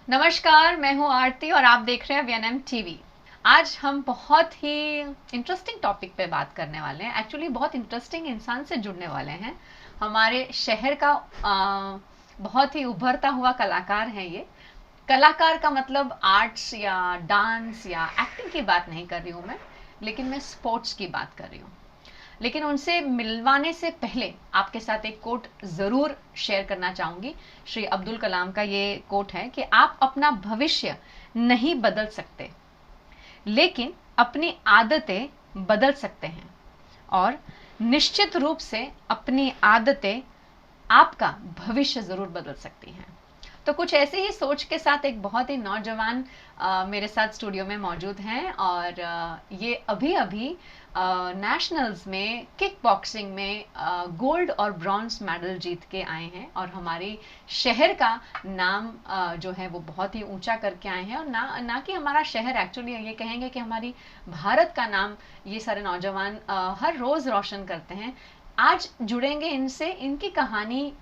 नमस्कार, मैं हूँ आरती और आप देख रहे हैं वीएनएम टीवी। आज हम बहुत ही इंटरेस्टिंग टॉपिक पे बात करने वाले हैं। एक्चुअली बहुत इंटरेस्टिंग इंसान से जुड़ने वाले हैं। हमारे शहर का बहुत ही उभरता हुआ कलाकार है ये। कलाकार का मतलब आर्ट्स या डांस या एक्टिंग की बात नहीं कर रही हूँ मैं, लेकिन मैं स्पोर्ट्स की बात कर रही हूँ। लेकिन उनसे मिलवाने से पहले आपके साथ एक कोट ज़रूर शेयर करना चाहूँगी। श्री अब्दुल कलाम का ये कोट है कि आप अपना भविष्य नहीं बदल सकते, लेकिन अपनी आदतें बदल सकते हैं, और निश्चित रूप से अपनी आदतें आपका भविष्य ज़रूर बदल सकती हैं। तो कुछ ऐसे ही सोच के साथ एक बहुत ही नौजवान मेरे साथ स्टूडियो में मौजूद हैं, और ये अभी अभी नेशनल्स में किक बॉक्सिंग में गोल्ड और ब्रॉन्ज मेडल जीत के आए हैं, और हमारी शहर का नाम जो है वो बहुत ही ऊंचा करके आए हैं। और ना कि हमारा शहर, एक्चुअली ये कहेंगे कि हमारी भारत का नाम ये सारे नौजवान हर रोज़ रोशन करते हैं। आज जुड़ेंगे इनसे, इनकी कहानी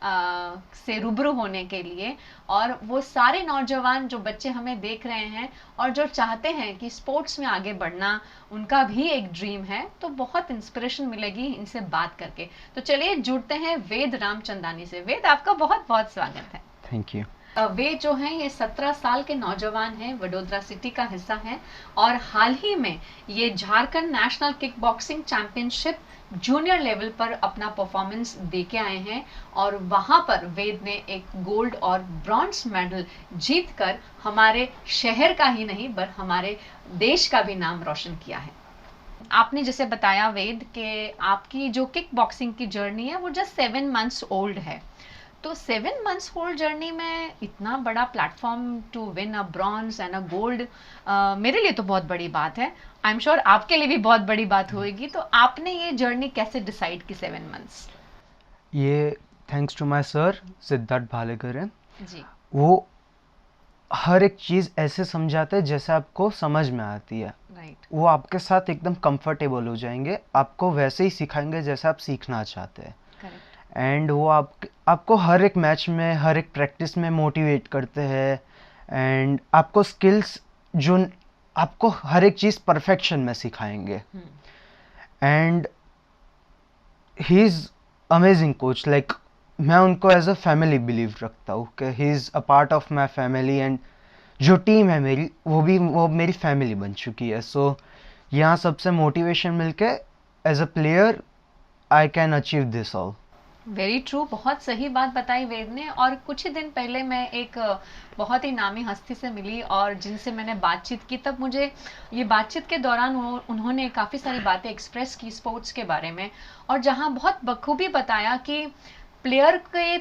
से रूबरू होने के लिए, और वो सारे नौजवान जो बच्चे हमें देख रहे हैं और जो चाहते हैं कि स्पोर्ट्स में आगे बढ़ना उनका भी एक ड्रीम है, तो बहुत इंस्पिरेशन मिलेगी इनसे बात करके। तो चलिए जुड़ते हैं वेद रामचंदानी से। वेद, आपका बहुत बहुत स्वागत है। Thank you. वे जो हैं ये 17 साल के नौजवान हैं, वडोदरा सिटी का हिस्सा हैं, और हाल ही में ये Jharkhand national kick boxing championship junior level पर अपना परफॉर्मेंस दे के आए हैं, और वहाँ पर वेद ने एक गोल्ड और ब्रॉन्ज मेडल जीत कर हमारे शहर का ही नहीं पर हमारे देश का भी नाम रोशन किया है। आपने जैसे बताया वेद कि आपकी जो किक बॉक्सिंग की जर्नी है वो जस्ट 7 मंथ्स ओल्ड है। तो 7 मंथ्स होल्ड जर्नी में इतना बड़ा platform to win a bronze and a gold, मेरे लिए तो बहुत बड़ी बात है। आई एम श्योर आपके लिए भी बहुत बड़ी बात होगी। तो आपने ये जर्नी कैसे डिसाइड की 7 मंथ्स? ये thanks to my sir Siddharth Bhalekar है। जी। वो हर एक चीज़ ऐसे समझाते हैं जैसे आपको समझ में आती है। राइट। वो आपके साथ एकदम कंफर्टेबल हो जाएंगे, आपको वैसे ही सिखाएंगे जैसे आप सीखना चाहते हैं। करेक्ट। एंड वो आपको हर एक मैच में, हर एक प्रैक्टिस में मोटिवेट करते हैं। एंड आपको स्किल्स जो आपको हर एक चीज़ परफेक्शन में सिखाएंगे। And he is amazing coach. Like मैं उनको एज अ फैमिली बिलीव रखता हूँ कि ही is a part of my family. And जो टीम है मेरी, वो मेरी फैमिली बन चुकी है। सो यहाँ सबसे मोटिवेशन मिलके as a player I can achieve this all. Very true, बहुत सही बात बताई वेद ने। और कुछ ही दिन पहले मैं एक बहुत ही नामी हस्ती से मिली और जिनसे मैंने बातचीत की, तब मुझे ये बातचीत के दौरान उन्होंने काफ़ी सारी बातें एक्सप्रेस की स्पोर्ट्स के बारे में, और जहाँ बहुत बखूबी बताया कि प्लेयर के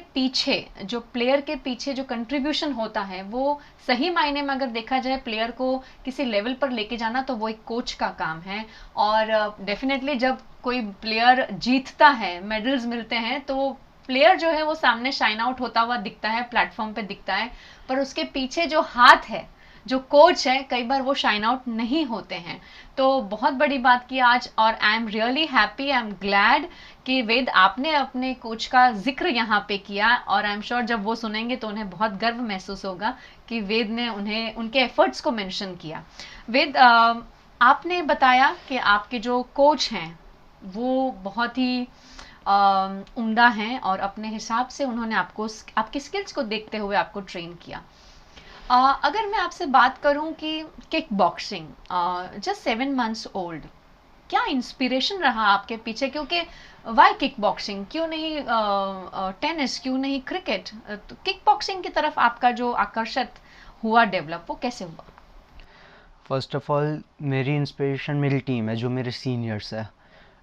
पीछे जो कंट्रीब्यूशन होता है, वो सही मायने में अगर देखा जाए प्लेयर को किसी लेवल पर लेके जाना तो वो एक कोच का काम है। और डेफिनेटली जब कोई प्लेयर जीतता है, मेडल्स मिलते हैं, तो प्लेयर जो है वो सामने शाइन आउट होता हुआ दिखता है, प्लेटफॉर्म पे दिखता है, पर उसके पीछे जो हाथ है, जो कोच है, कई बार वो शाइन आउट नहीं होते हैं। तो बहुत बड़ी बात की आज, और I am really happy, I am glad कि वेद आपने अपने कोच का जिक्र यहाँ पे किया, और आई एम श्योर जब वो सुनेंगे तो उन्हें बहुत गर्व महसूस होगा कि वेद ने उन्हें उनके एफर्ट्स को मेंशन किया। वेद, आपने बताया कि आपके जो कोच हैं वो बहुत ही उम्दा हैं, और अपने हिसाब से उन्होंने आपको आपकी स्किल्स को देखते हुए आपको ट्रेन किया। अगर मैं आपसे बात करूं कि kick boxing just 7 months old, क्या इंस्पिरेशन रहा आपके पीछे? क्योंकि वाई किक बॉक्सिंग, क्यों नहीं टेनिस, क्यों नहीं क्रिकेट? तो किक बॉक्सिंग की तरफ आपका जो आकर्षण हुआ डेवलप, वो कैसे हुआ? फर्स्ट ऑफ ऑल मेरी इंस्पिरेशन मेरी टीम है, जो मेरे सीनियर्स है।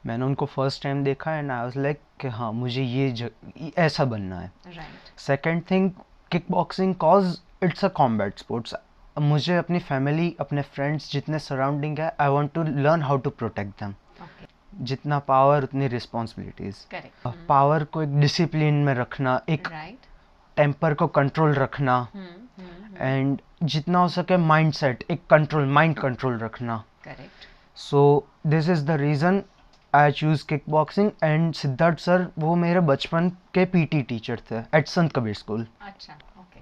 मैंने उनको फर्स्ट टाइम देखा एंड आई वाज लाइक कि हाँ, मुझे ऐसा बनना है। Right. Second thing, kick boxing cause it's a combat sports. मुझे अपनी फैमिली, अपने फ्रेंड्स जितने सराउंडिंग है, I want to learn how to protect them. Okay. जितना पावर उतनी रिस्पॉन्सिबिलिटीज। करेक्ट। पावर को एक डिसिप्लिन में रखना, एक राइट। टेम्पर को कंट्रोल रखना, एंड जितना हो सके माइंडसेट, एक कंट्रोल, माइंड कंट्रोल रखना। Correct. So this is the reason I choose kick boxing. And Siddharth sir वो मेरे बचपन के पीटी टीचर थे एट संत कबीर स्कूल। अच्छा। ओके।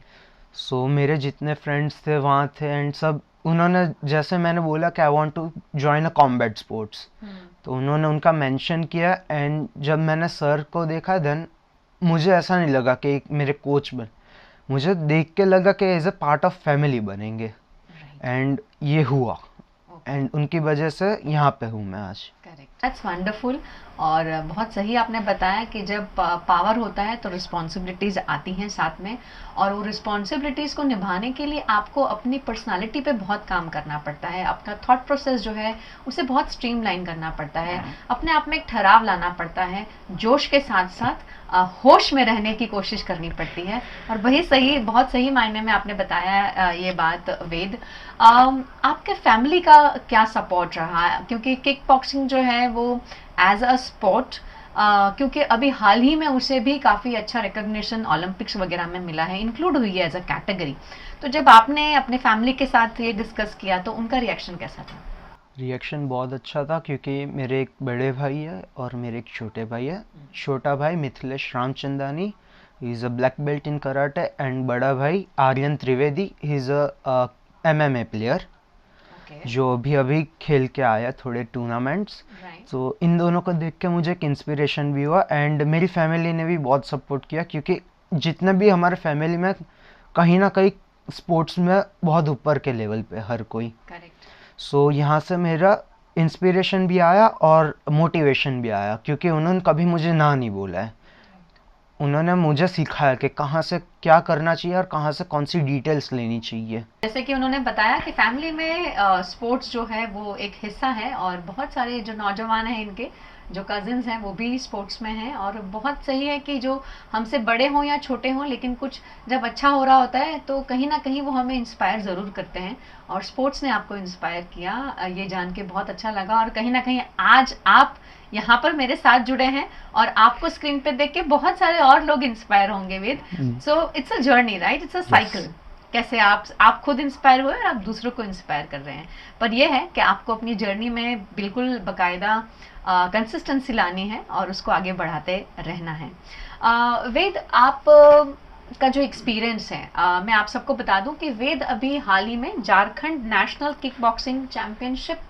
सो मेरे जितने फ्रेंड्स थे वहाँ थे एंड सब उन्होंने, जैसे मैंने बोला कि I want to join a combat sports, तो उन्होंने उनका मेंशन किया एंड जब मैंने सर को देखा देन मुझे ऐसा नहीं लगा कि एक मेरे कोच बन, मुझे देख के लगा कि as a part of family बनेंगे एंड ये हुआ एंड उनकी वजह से यहाँ पे हूँ मैं आज। Correct, that's wonderful. और बहुत सही आपने बताया कि जब पावर होता है तो रिस्पॉन्सिबिलिटीज़ आती हैं साथ में, और वो रिस्पॉन्सिबिलिटीज़ को निभाने के लिए आपको अपनी पर्सनालिटी पे बहुत काम करना पड़ता है, अपना थॉट प्रोसेस जो है उसे बहुत स्ट्रीमलाइन करना पड़ता है, अपने आप में एक ठहराव लाना पड़ता है, जोश के साथ साथ होश में रहने की कोशिश करनी पड़ती है। और वही सही, बहुत सही मायने में आपने बताया ये बात वेद। आपके फैमिली का क्या सपोर्ट रहा, क्योंकि किक बॉक्सिंग जो है वो एज अ स्पोर्ट, क्योंकि अभी हाल ही में उसे भी काफ़ी अच्छा रिकग्निशन ओलंपिक्स वगैरह में मिला है, इंक्लूड हुई है एज अ कैटेगरी, तो जब आपने अपने फैमिली के साथ ये डिस्कस किया तो उनका रिएक्शन कैसा था? रिएक्शन बहुत अच्छा था क्योंकि मेरे एक बड़े भाई है और मेरे एक छोटे भाई है। छोटा भाई Mithilesh Ramchandani, he is a black belt in karate, and बड़ा भाई Aryan Trivedi, he is a MMA player जो अभी अभी खेल के आया थोड़े टूर्नामेंट्स। तो इन दोनों को देख के मुझे एक इंस्पिरेशन भी हुआ एंड मेरी फैमिली ने भी बहुत सपोर्ट किया, क्योंकि जितने भी हमारे फैमिली में कहीं ना कहीं स्पोर्ट्स में बहुत ऊपर के लेवल पे हर कोई। सो यहाँ से मेरा इंस्पिरेशन भी आया और मोटिवेशन भी आया, क्योंकि उन्होंने कभी मुझे ना नहीं बोला है, उन्होंने मुझे सिखाया कि कहाँ से क्या करना चाहिए और कहाँ से कौन सी डिटेल्स लेनी चाहिए। जैसे कि उन्होंने बताया कि फैमिली में स्पोर्ट्स जो है वो एक हिस्सा है, और बहुत सारे जो नौजवान हैं इनके जो कजिन्स हैं वो भी स्पोर्ट्स में हैं, और बहुत सही है कि जो हमसे बड़े हों या छोटे हों, लेकिन कुछ जब अच्छा हो रहा होता है तो कहीं ना कहीं वो हमें इंस्पायर ज़रूर करते हैं, और स्पोर्ट्स ने आपको इंस्पायर किया, ये जान के बहुत अच्छा लगा। और कहीं ना कहीं आज आप यहाँ पर मेरे साथ जुड़े हैं और आपको स्क्रीन पे देख के बहुत सारे और लोग इंस्पायर होंगे with, so it's a journey, right, it's a cycle. कैसे आप खुद इंस्पायर हुए और आप दूसरों को इंस्पायर कर रहे हैं, पर यह है कि आपको अपनी जर्नी में बिल्कुल बाकायदा कंसिस्टेंसी लानी है और उसको आगे बढ़ाते रहना है। वेद, आप का जो एक्सपीरियंस है, मैं आप सबको बता दूं कि वेद अभी हाल ही में Jharkhand national kick boxing championship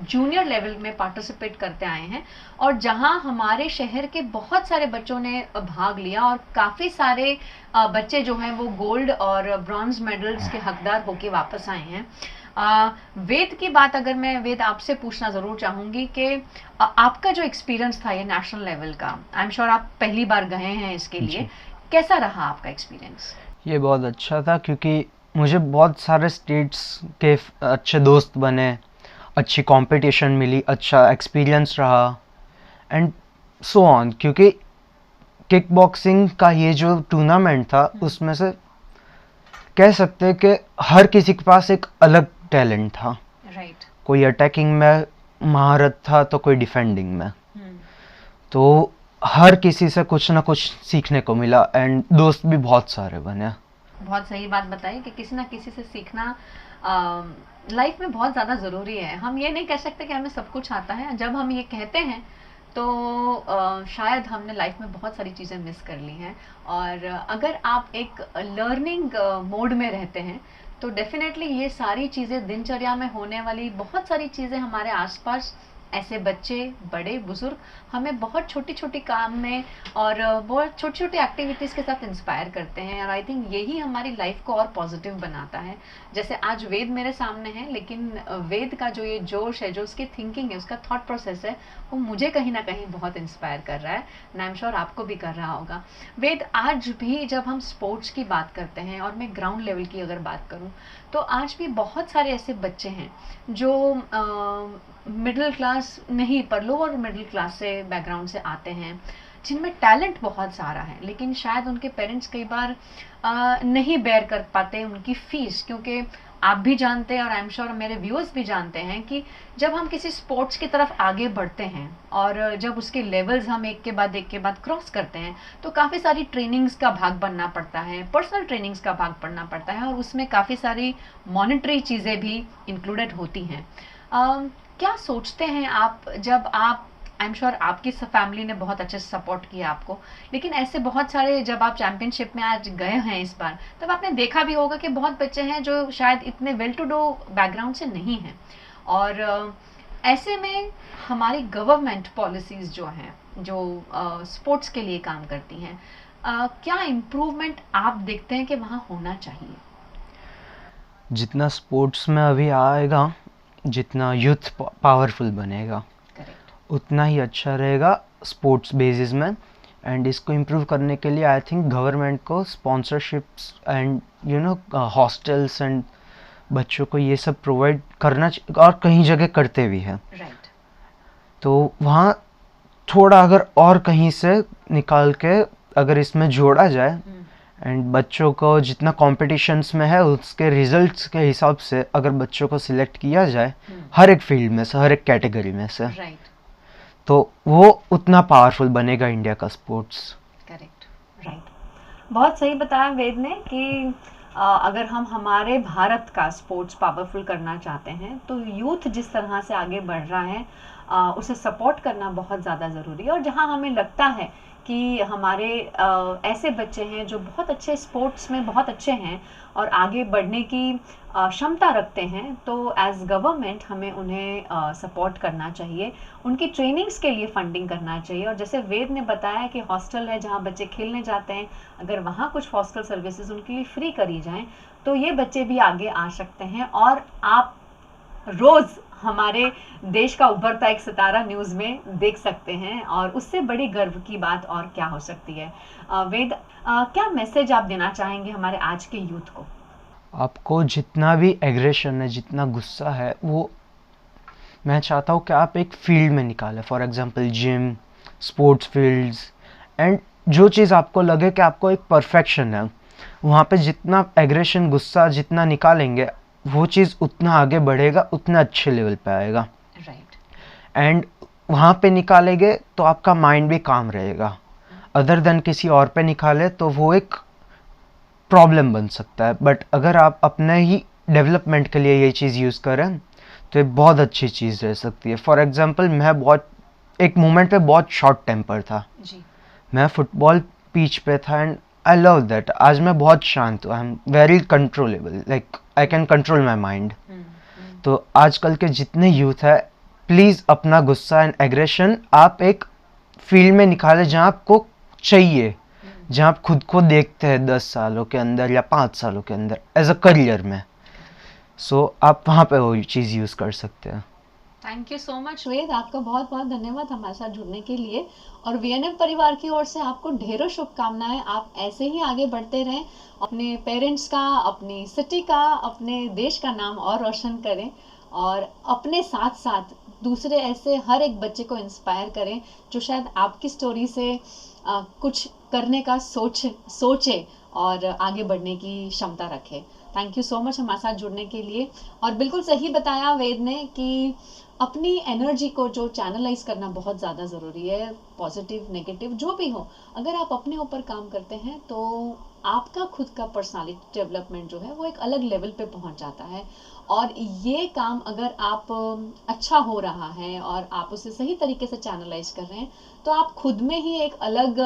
junior level में पार्टिसिपेट करते आए हैं, और जहां हमारे शहर के बहुत सारे बच्चों ने भाग लिया और काफ़ी सारे बच्चे जो हैं वो गोल्ड और ब्रॉन्ज मेडल्स के हकदार होके वापस आए हैं। वेद की बात अगर मैं वेद आपसे पूछना ज़रूर चाहूँगी कि आपका जो एक्सपीरियंस था ये नेशनल लेवल का, आई एम श्योर आप पहली बार गए हैं इसके लिए, कैसा रहा आपका एक्सपीरियंस? ये बहुत अच्छा था, क्योंकि मुझे बहुत सारे स्टेट्स के अच्छे दोस्त बने, अच्छी कंपटीशन मिली, अच्छा एक्सपीरियंस रहा एंड सो ऑन, क्योंकि किक बॉक्सिंग का ये जो टूर्नामेंट था उसमें से कह सकते हैं कि हर किसी के पास एक अलग टैलेंट था, कोई अटैकिंग में महारत था तो कोई डिफेंडिंग में, तो हर किसी से कुछ ना कुछ सीखने को मिला एंड दोस्त भी बहुत सारे बने। बहुत सही बात बताई कि किसी ना किसी से सीखना लाइफ में बहुत ज़्यादा ज़रूरी है। हम ये नहीं कह सकते कि हमें सब कुछ आता है, जब हम ये कहते हैं तो शायद हमने लाइफ में बहुत सारी चीज़ें मिस कर ली हैं, और अगर आप एक लर्निंग मोड में रहते हैं तो डेफिनेटली ये सारी चीज़ें, दिनचर्या में होने वाली बहुत सारी चीज़ें, हमारे आसपास ऐसे बच्चे बड़े बुजुर्ग हमें बहुत छोटी छोटी काम में और बहुत छोटी छोटी एक्टिविटीज़ के साथ इंस्पायर करते हैं, और आई थिंक यही हमारी लाइफ को और पॉजिटिव बनाता है। जैसे आज वेद मेरे सामने है, लेकिन वेद का जो ये जोश है, जो उसकी थिंकिंग है, उसका थॉट प्रोसेस है, वो मुझे कहीं ना कहीं बहुत इंस्पायर कर रहा है, एंड आई एम श्योर आपको भी कर रहा होगा। वेद, आज भी जब हम स्पोर्ट्स की बात करते हैं, और मैं ग्राउंड लेवल की अगर बात करूं, तो आज भी बहुत सारे ऐसे बच्चे हैं जो मिडिल क्लास नहीं पर लोअर मिडिल क्लास से बैकग्राउंड से आते हैं, जिनमें टैलेंट बहुत सारा है, लेकिन शायद उनके पेरेंट्स कई बार नहीं बेयर कर पाते उनकी फीस, क्योंकि आप भी जानते हैं और आई एम श्योर मेरे व्यूअर्स भी जानते हैं कि जब हम किसी स्पोर्ट्स की तरफ आगे बढ़ते हैं और जब उसके लेवल्स हम एक के बाद क्रॉस करते हैं, तो काफ़ी सारी ट्रेनिंग्स का भाग बनना पड़ता है, पर्सनल ट्रेनिंग्स का भाग पड़ना पड़ता है, और उसमें काफ़ी सारी मॉनिटरी चीज़ें भी इंक्लूडेड होती हैं। क्या सोचते हैं आप जब आप आई एम श्योर आपकी फैमिली ने बहुत अच्छे से सपोर्ट किया आपको, लेकिन ऐसे बहुत सारे, जब आप चैंपियनशिप में आज गए हैं इस बार, तब आपने देखा भी होगा कि बहुत बच्चे हैं जो शायद इतने वेल टू डू बैकग्राउंड से नहीं हैं, और ऐसे में हमारी गवर्नमेंट पॉलिसीज जो हैं, जो स्पोर्ट्स के लिए काम करती हैं, क्या इम्प्रूवमेंट आप देखते हैं कि वहाँ होना चाहिए? जितना स्पोर्ट्स में अभी आएगा, जितना यूथ पावरफुल बनेगा, करेक्ट, उतना ही अच्छा रहेगा स्पोर्ट्स बेसिस में। एंड इसको इम्प्रूव करने के लिए आई थिंक गवर्नमेंट को स्पॉन्सरशिप्स एंड हॉस्टल्स एंड बच्चों को ये सब प्रोवाइड करना और कहीं जगह करते भी हैं। राइट, तो वहाँ थोड़ा अगर और कहीं से निकाल के अगर इसमें जोड़ा जाए, एंड बच्चों को जितना कॉम्पिटिशन्स में है उसके रिजल्ट्स के हिसाब से अगर बच्चों को सिलेक्ट किया जाए हर एक फील्ड में से, हर एक कैटेगरी में से, राइट, तो वो उतना पावरफुल बनेगा इंडिया का स्पोर्ट्स। Correct, right. बहुत सही बताया वेद ने कि अगर हम हमारे भारत का स्पोर्ट्स पावरफुल करना चाहते हैं तो यूथ जिस तरह से आगे बढ़ रहा है उसे सपोर्ट करना बहुत ज़्यादा ज़रूरी है। और जहां हमें लगता है कि हमारे ऐसे बच्चे हैं जो बहुत अच्छे स्पोर्ट्स में बहुत अच्छे हैं और आगे बढ़ने की क्षमता रखते हैं, तो एज गवर्नमेंट हमें उन्हें सपोर्ट करना चाहिए, उनकी ट्रेनिंग्स के लिए फंडिंग करना चाहिए। और जैसे वेद ने बताया कि हॉस्टल है जहां बच्चे खेलने जाते हैं, अगर वहां कुछ हॉस्टल सर्विसेज उनके लिए फ्री करी जाएं तो ये बच्चे भी आगे आ सकते हैं। और आप रोज़ हमारे देश का उभरता एक सितारा न्यूज़ में देख सकते हैं, और उससे बड़ी गर्व की बात और क्या हो सकती है। वेद, क्या मैसेज आप देना चाहेंगे हमारे आज के यूथ को? आपको जितना भी एग्रेशन है, जितना गुस्सा है, वो मैं चाहता हूँ कि आप एक फील्ड में निकालें, for example gym, sports fields, and जो चीज़ आपको लगे कि आपको एक परफेक्शन है, वहाँ पे जितना एग्रेशन, गुस्सा जितना निकालेंगे वो चीज़ उतना आगे बढ़ेगा, उतना अच्छे लेवल पे आएगा। राइट, एंड वहाँ पे निकालेंगे तो आपका माइंड भी काम रहेगा। अदर देन किसी और पे निकाले तो वो एक प्रॉब्लम बन सकता है। बट अगर आप अपने ही डेवलपमेंट के लिए ये चीज़ यूज़ करें तो ये बहुत अच्छी चीज़ रह सकती है। फॉर एग्जांपल मैं बहुत एक मोमेंट पे बहुत शॉर्ट टेम्पर था जी, मैं फुटबॉल पिच पे था, एंड आई लव दैट। आज मैं बहुत शांत हूँ, I am very controllable, like I can control my mind. तो आजकल के जितने यूथ है, प्लीज़ अपना गुस्सा एंड एग्रेशन आप एक फील्ड में निकालें जहाँ आपको चाहिए, जहाँ आप खुद को देखते हैं 10 सालों के अंदर या 5 सालों के अंदर एज अ करियर में। सो आप वहाँ पे वो चीज़ यूज़ कर सकते हैं। थैंक यू सो मच वेद, आपका बहुत बहुत धन्यवाद हमारे साथ जुड़ने के लिए। और वीएनएम परिवार की ओर से आपको ढेरों शुभकामनाएं। आप ऐसे ही आगे बढ़ते रहें, अपने पेरेंट्स का, अपनी सिटी का, अपने देश का नाम और रोशन करें, और अपने साथ साथ दूसरे ऐसे हर एक बच्चे को इंस्पायर करें जो शायद आपकी स्टोरी से कुछ करने का सोचे और आगे बढ़ने की क्षमता रखे। थैंक यू सो मच हमारे साथ जुड़ने के लिए। और बिल्कुल सही बताया वेद ने कि अपनी एनर्जी को जो चैनलाइज करना बहुत ज़्यादा ज़रूरी है, पॉजिटिव नेगेटिव जो भी हो, अगर आप अपने ऊपर काम करते हैं तो आपका खुद का पर्सनालिटी डेवलपमेंट जो है वो एक अलग लेवल पे पहुंच जाता है। और ये काम अगर आप अच्छा हो रहा है और आप उसे सही तरीके से चैनलाइज कर रहे हैं तो आप खुद में ही एक अलग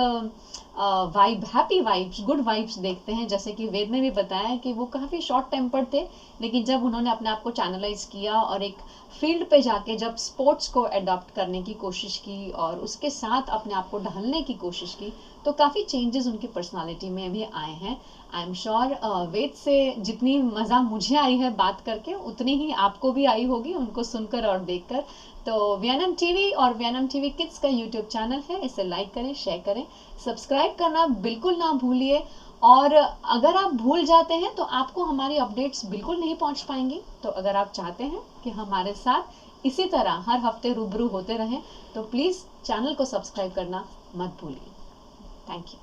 vibe, happy vibes, good vibes देखते हैं। जैसे कि वेद ने भी बताया कि वो काफ़ी शॉर्ट टेम्पर्ड थे, लेकिन जब उन्होंने अपने आप को चैनलाइज किया और एक फील्ड पे जाके जब स्पोर्ट्स को अडॉप्ट करने की कोशिश की और उसके साथ अपने आप को ढालने की कोशिश की, तो काफ़ी चेंजेस उनकी पर्सनालिटी में भी आए हैं। आई एम श्योर वेद से जितनी मज़ा मुझे आई है बात करके, उतनी ही आपको भी आई होगी उनको सुनकर और देखकर। तो वीएनएम टीवी और वीएनएम टीवी किड्स का यूट्यूब चैनल है, इसे लाइक करें, शेयर करें, सब्सक्राइब करना बिल्कुल ना भूलिए। और अगर आप भूल जाते हैं तो आपको हमारी अपडेट्स बिल्कुल नहीं पहुंच पाएंगी। तो अगर आप चाहते हैं कि हमारे साथ इसी तरह हर हफ्ते रूबरू होते रहें तो प्लीज़ चैनल को सब्सक्राइब करना मत भूलिए। Thank you.